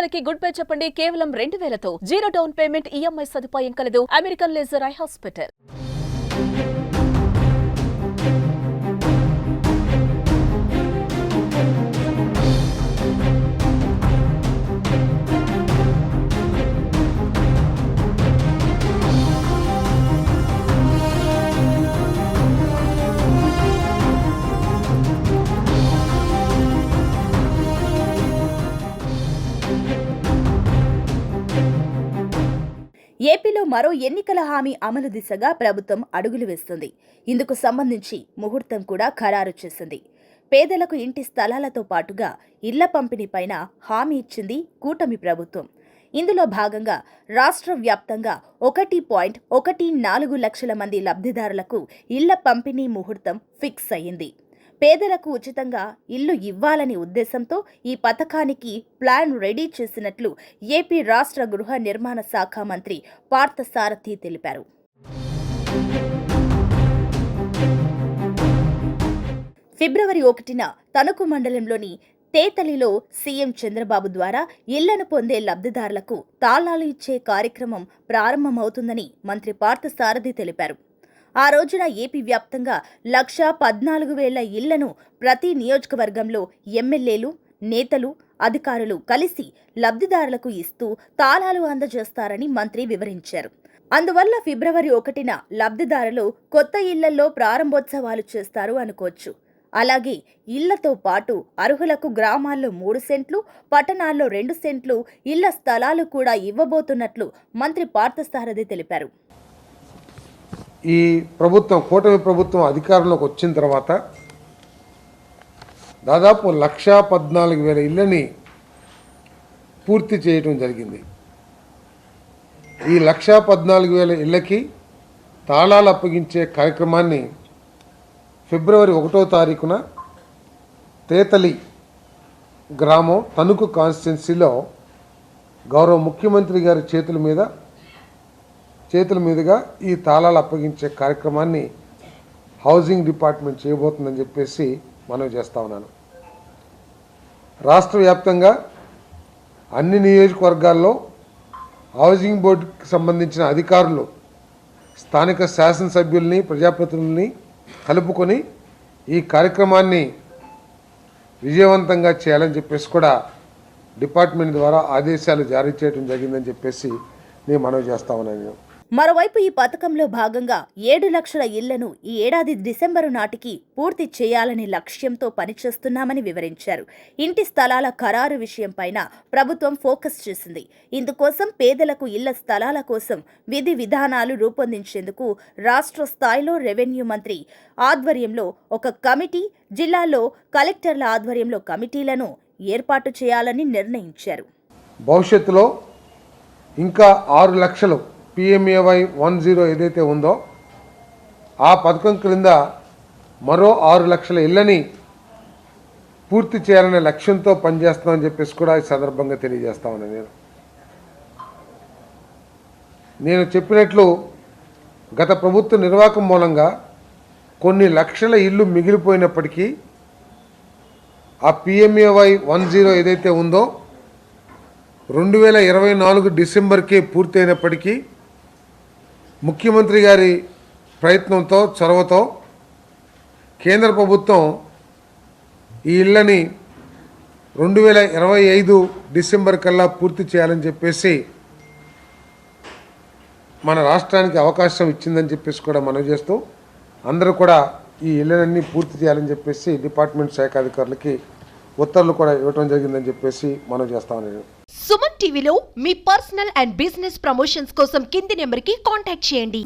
నమ్మకానికి good bye చెప్పండి కేవలం 2000తో 0 డౌన్ పేమెంట్ ఈఎంఐ సదుపాయం కలదు అమెరికన్ లేజర్ ఐ హాస్పిటల్. ఏపీలో మరో ఎన్నికల హామీ అమలు దిశగా ప్రభుత్వం అడుగులు వేస్తుంది. ఇందుకు సంబంధించి ముహూర్తం కూడా ఖరారు చేసింది. పేదలకు ఇంటి స్థలాలతో పాటుగా ఇళ్ల పంపిణీపైన హామీ ఇచ్చింది కూటమి ప్రభుత్వం. ఇందులో భాగంగా రాష్ట్ర వ్యాప్తంగా 1.14 లక్షల మంది లబ్ధిదారులకు ఇళ్ల పంపిణీ ముహూర్తం ఫిక్స్ అయ్యింది. పేదలకు ఉచితంగా ఇల్లు ఇవ్వాలనే ఉద్దేశంతో ఈ పథకానికి ప్లాన్ రెడీ చేసినట్లు ఏపీ రాష్ట్ర గృహ నిర్మాణ శాఖ మంత్రి పార్థసారథి తెలిపారు. ఫిబ్రవరి 1న తణుకు మండలంలోని తేతలిలో సీఎం చంద్రబాబు ద్వారా ఇళ్లను పొందే లబ్ధిదారులకు తాళాలు ఇచ్చే కార్యక్రమం ప్రారంభమవుతుందని మంత్రి పార్థసారథి తెలిపారు. ఆ రోజున ఏపీ వ్యాప్తంగా 1,14,000 ఇళ్లను ప్రతి నియోజకవర్గంలో ఎమ్మెల్యేలు, నేతలు, అధికారులు కలిసి లబ్ధిదారులకు ఇస్తూ తాళాలు అందజేస్తారని మంత్రి వివరించారు. అందువల్ల ఫిబ్రవరి 1న లబ్ధిదారులు కొత్త ఇళ్లలో ప్రారంభోత్సవాలు చేస్తారు అనుకోవచ్చు. అలాగే ఇళ్లతో పాటు అర్హులకు గ్రామాల్లో 3 సెంట్లు, పట్టణాల్లో 2 సెంట్లు ఇళ్ల స్థలాలు కూడా ఇవ్వబోతున్నట్లు మంత్రి పార్థసారథి తెలిపారు. ఈ ప్రభుత్వం కూటమి ప్రభుత్వం అధికారంలోకి వచ్చిన తర్వాత దాదాపు 1,14,000 ఇళ్ళని పూర్తి చేయడం జరిగింది. ఈ 1,14,000 ఇళ్ళకి తాళాలు అప్పగించే కార్యక్రమాన్ని ఫిబ్రవరి 1వ తారీఖున తేతలి గ్రామం తణుకు కాన్స్టిట్యున్సీలో గౌరవ ముఖ్యమంత్రి గారి చేతుల మీదుగా ఈ తాళాలు అప్పగించే కార్యక్రమాన్ని హౌసింగ్ డిపార్ట్మెంట్ చేయబోతుందని చెప్పేసి మనవి చేస్తా ఉన్నాను. రాష్ట్ర వ్యాప్తంగా అన్ని నియోజకవర్గాల్లో హౌసింగ్ బోర్డుకి సంబంధించిన అధికారులు స్థానిక శాసనసభ్యుల్ని, ప్రజాప్రతినిధుల్ని కలుపుకొని ఈ కార్యక్రమాన్ని విజయవంతంగా చేయాలని చెప్పేసి కూడా డిపార్ట్మెంట్ ద్వారా ఆదేశాలు జారీ చేయడం జరిగిందని చెప్పేసి నేను మనవి చేస్తా ఉన్నాను. మరోవైపు ఈ పథకంలో భాగంగా 7 లక్షల ఇళ్లను ఈ ఏడాది డిసెంబరు నాటికి పూర్తి చేయాలనే లక్ష్యంతో పనిచేస్తున్నామని వివరించారు. ఇంటి స్థలాల ఖరారు విషయంపైన ప్రభుత్వం ఫోకస్ చేసింది. ఇందుకోసం పేదలకు ఇళ్ల స్థలాల కోసం విధి విధానాలు రూపొందించేందుకు రాష్ట్ర స్థాయిలో రెవెన్యూ మంత్రి ఆధ్వర్యంలో ఒక కమిటీ, జిల్లాలో కలెక్టర్ల ఆధ్వర్యంలో కమిటీలను ఏర్పాటు చేయాలని నిర్ణయించారు. భవిష్యత్తులో ఇంకా 6 లక్షలు PMAY 10 ఏదైతే ఉందో ఆ పథకం క్రింద మరో 6 లక్షల ఇళ్ళని పూర్తి చేయాలనే లక్ష్యంతో పనిచేస్తామని చెప్పేసి కూడా ఈ సందర్భంగా తెలియజేస్తా ఉన్నాను. నేను చెప్పినట్లు గత ప్రభుత్వ నిర్వాహకం మూలంగా కొన్ని లక్షల ఇళ్ళు మిగిలిపోయినప్పటికీ ఆ PMAY 10 ఏదైతే ఉందో 2024 డిసెంబర్కే పూర్తయినప్పటికీ ముఖ్యమంత్రి గారి ప్రయత్నంతో, చొరవతో కేంద్ర ప్రభుత్వం ఈ ఇళ్ళని 2025 డిసెంబర్ కల్లా పూర్తి చేయాలని చెప్పేసి మన రాష్ట్రానికి అవకాశం ఇచ్చిందని చెప్పేసి కూడా మనవి చేస్తూ అందరూ కూడా ఈ ఇళ్ళనన్నీ పూర్తి చేయాలని చెప్పేసి డిపార్ట్మెంట్ శాఖ అధికారులకి ఉత్తర్వులు కూడా ఇవ్వడం జరిగిందని చెప్పేసి మనవి చేస్తామని. సుమన్ టీవీలో మీ పర్సనల్ అండ్ బిజినెస్ ప్రమోషన్స్ కోసం కింది నెంబర్కి కాంటాక్ట్ చేయండి.